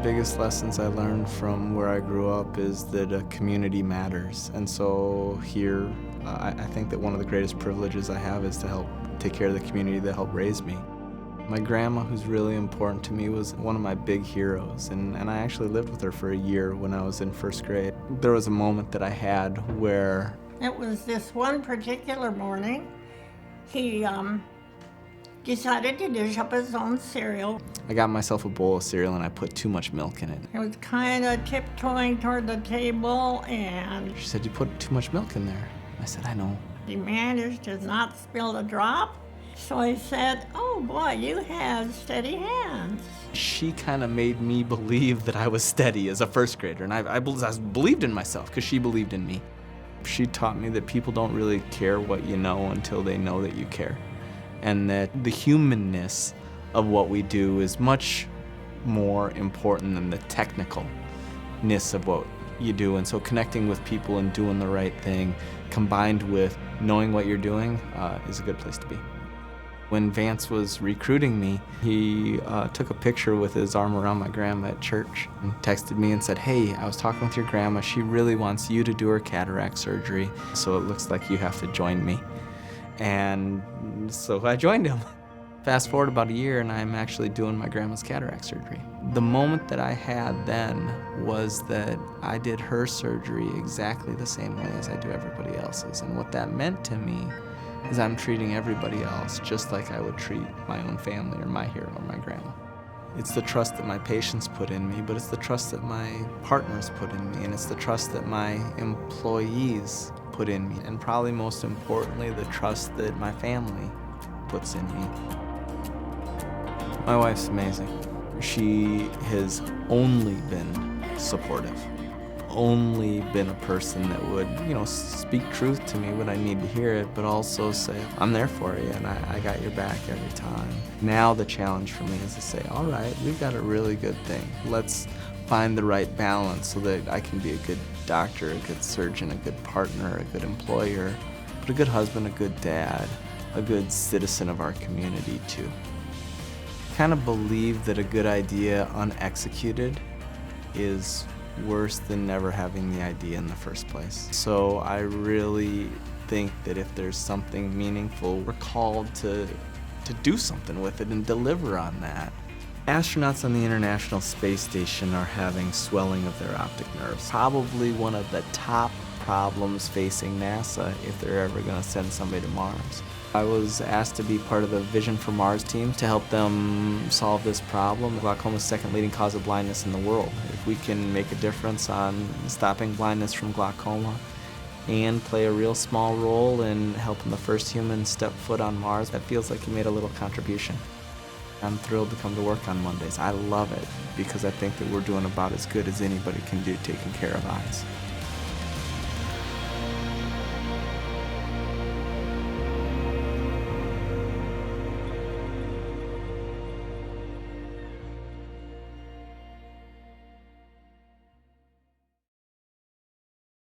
biggest lessons I learned from where I grew up is that a community matters. And so here, I think that one of the greatest privileges I have is to help take care of the community that helped raise me. My grandma, who's really important to me, was one of my big heroes, and I actually lived with her for a year when I was in first grade. There was a moment that I had where... It was this one particular morning, he decided to dish up his own cereal. I got myself a bowl of cereal and I put too much milk in it. He was kind of tiptoeing toward the table and... She said, "You put too much milk in there." I said, "I know." He managed to not spill a drop. So I said, "Oh boy, you have steady hands." She kind of made me believe that I was steady as a first grader, and I believed in myself because she believed in me. She taught me that people don't really care what you know until they know that you care, and that the humanness of what we do is much more important than the technicalness of what you do. And so connecting with people and doing the right thing combined with knowing what you're doing is a good place to be. When Vance was recruiting me, he took a picture with his arm around my grandma at church and texted me and said, "Hey, I was talking with your grandma. She really wants you to do her cataract surgery, so it looks like you have to join me." And so I joined him. Fast forward about a year and I'm actually doing my grandma's cataract surgery. The moment that I had then was that I did her surgery exactly the same way as I do everybody else's. And what that meant to me is I'm treating everybody else just like I would treat my own family or my hero or my grandma. It's the trust that my patients put in me, but it's the trust that my partners put in me, and it's the trust that my employees put in me, and probably most importantly, the trust that my family puts in me. My wife's amazing. She has only been supportive, only been a person that would, speak truth to me when I need to hear it, but also say, "I'm there for you and I got your back every time." Now the challenge for me is to say, all right, we've got a really good thing. Let's find the right balance so that I can be a good doctor, a good surgeon, a good partner, a good employer, but a good husband, a good dad, a good citizen of our community too. I kind of believe that a good idea unexecuted is worse than never having the idea in the first place. So I really think that if there's something meaningful, we're called to do something with it and deliver on that. Astronauts on the International Space Station are having swelling of their optic nerves. Probably one of the top problems facing NASA if they're ever going to send somebody to Mars. I was asked to be part of the Vision for Mars team to help them solve this problem. Glaucoma is the second leading cause of blindness in the world. If we can make a difference on stopping blindness from glaucoma and play a real small role in helping the first human step foot on Mars, that feels like you made a little contribution. I'm thrilled to come to work on Mondays. I love it because I think that we're doing about as good as anybody can do taking care of eyes.